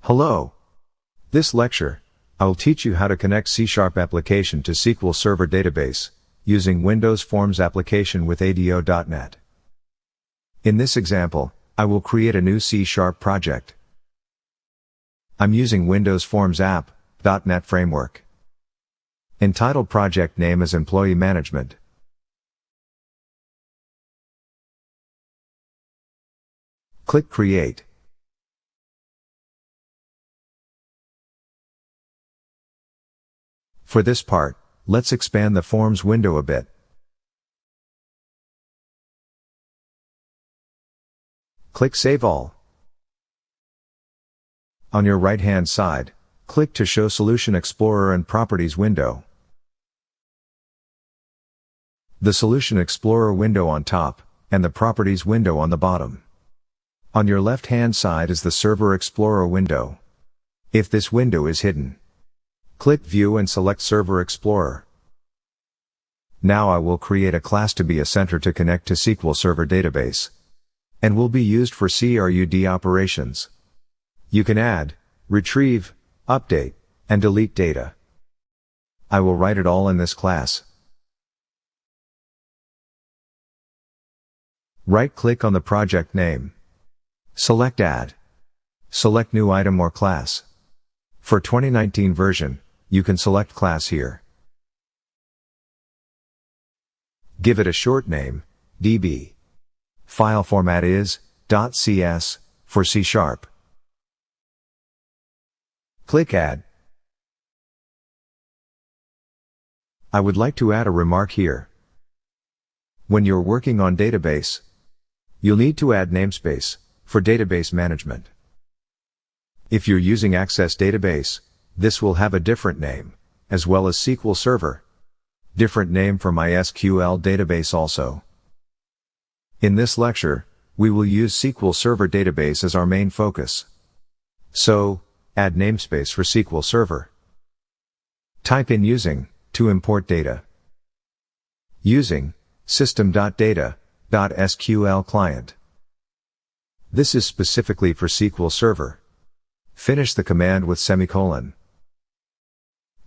Hello. This lecture, I will teach you how to connect C# application to SQL Server database, using Windows Forms application with ADO.NET. In this example, I will create a new C# project. I'm using Windows Forms app.NET framework. Entitled project name is Employee Management. Click Create. For this part, let's expand the Forms window a bit. Click Save All. On your right-hand side, click to show Solution Explorer and Properties window. The Solution Explorer window on top, and the Properties window on the bottom. On your left-hand side is the Server Explorer window. If this window is hidden, click View and select Server Explorer. Now I will create a class to be a center to connect to SQL Server database, and will be used for CRUD operations. You can add, retrieve, update, and delete data. I will write it all in this class. Right-click on the project name. Select Add. Select New Item or Class. For 2019 version, you can select Class here. Give it a short name, DB. File format is .cs for C#. Click Add. I would like to add a remark here. When you're working on database, you'll need to add namespace for database management. If you're using Access Database, this will have a different name, as well as SQL Server. Different name for MySQL database also. In this lecture, we will use SQL Server database as our main focus. So, add namespace for SQL Server. Type in using to import data. Using system.data.sql client. This is specifically for SQL Server. Finish the command with semicolon.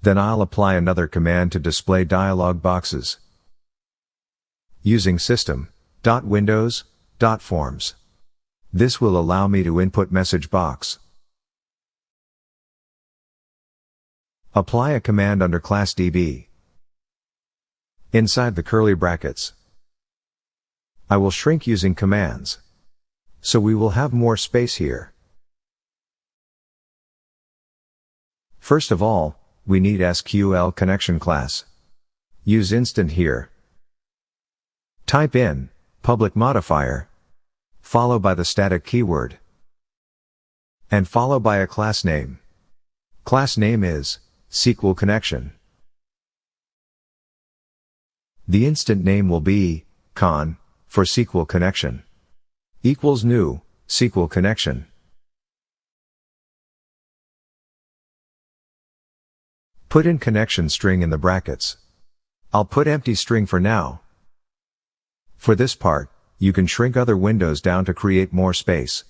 Then I'll apply another command to display dialog boxes. Using system.windows.forms. This will allow me to input message box. Apply a command under class DB. Inside the curly brackets, I will shrink using commands, so we will have more space here. First of all, we need SQL connection class. Use instant here. Type in public modifier, followed by the static keyword, and followed by a class name. Class name is SQL connection. The instant name will be con for SQL connection. Equals new SQL connection. Put in connection string in the brackets. I'll put empty string for now. For this part, you can shrink other windows down to create more space.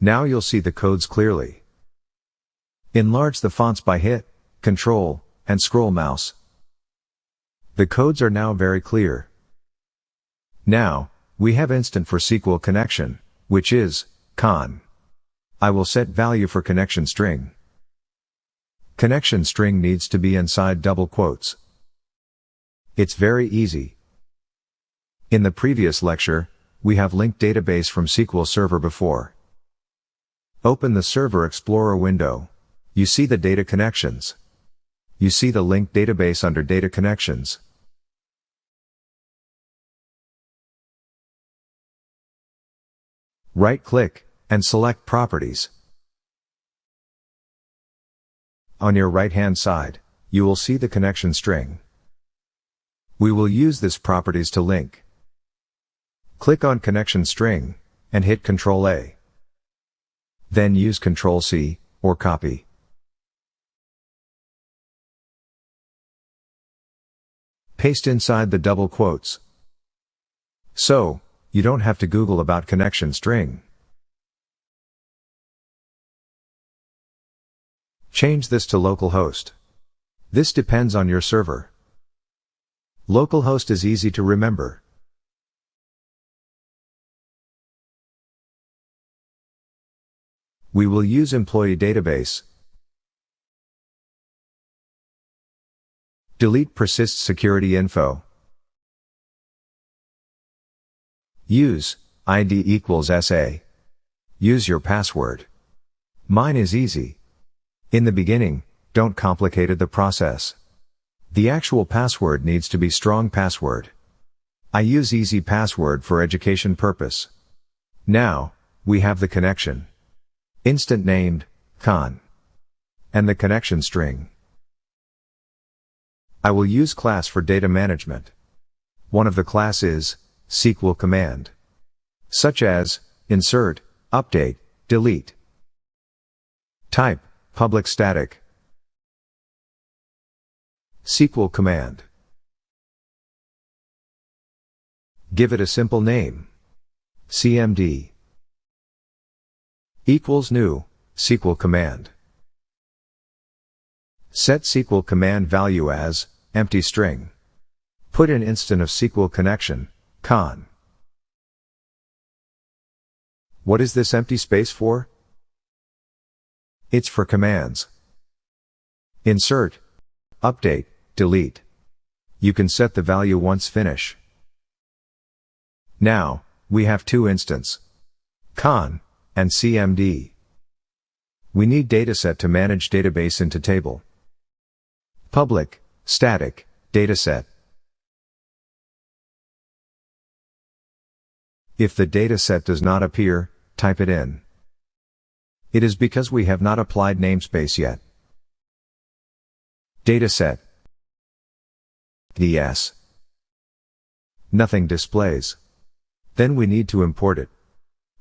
Now you'll see the codes clearly. Enlarge the fonts by hit, Control, and scroll mouse. The codes are now very clear. Now, we have instant for SQL connection, which is con. I will set value for connection string. Connection string needs to be inside double quotes. It's very easy. In the previous lecture, we have linked database from SQL Server before. Open the Server Explorer window. You see the data connections. You see the linked database under data connections. Right-click and select Properties. On your right-hand side, you will see the connection string. We will use this properties to link. Click on connection string, and hit Ctrl A. Then use Ctrl C, or copy. Paste inside the double quotes. So, You don't have to Google about connection string. Change this to localhost. This depends on your server. Localhost is easy to remember. We will use employee database. Delete persist security info. Use ID equals SA. Use your password. Mine is easy. In the beginning, don't complicate the process. The actual password needs to be strong password. I use easy password for education purpose. Now, we have the connection. Instant named, con. And the connection string. I will use class for data management. One of the class is SQL command. Such as, insert, update, delete. Type, public static. SQL command. Give it a simple name. CMD. Equals new, SQL command. Set SQL command value as, empty string. Put in instant of SQL connection, con. What is this empty space for? It's for commands. Insert, update, delete. You can set the value once finish. Now, we have two instance. Con, and CMD. We need dataset to manage database into table. Public, static, dataset. If the dataset does not appear, type it in. It is because we have not applied namespace yet. Dataset. DS. Nothing displays. Then we need to import it.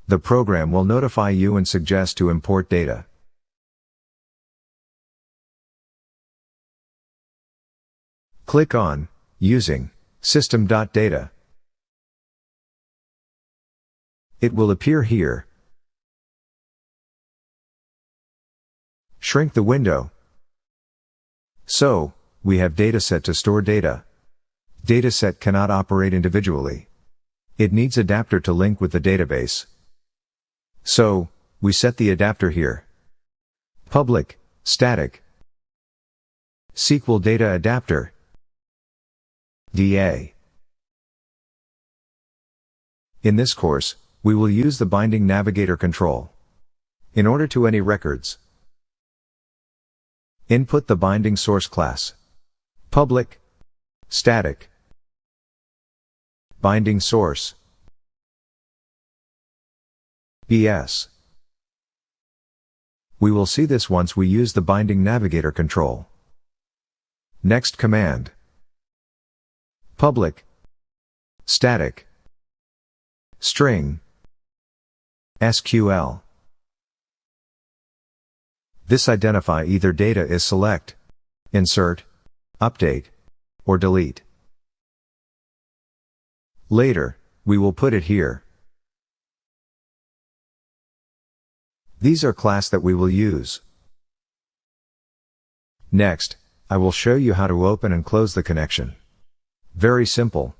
The program will notify you and suggest to import data. Click on Using System.data. It will appear here. Shrink the window. So, we have dataset to store data. Dataset cannot operate individually. It needs adapter to link with the database. So, we set the adapter here. Public, static. SQL data adapter. DA. In this course, we will use the binding navigator control. In order to any records, input the binding source class. Public, static, binding source, BS. We will see this once we use the binding navigator control. Next command. Public, static, string, SQL. This identify either data is select, insert, update, or delete. Later, we will put it here. These are class that we will use. Next, I will show you how to open and close the connection. Very simple.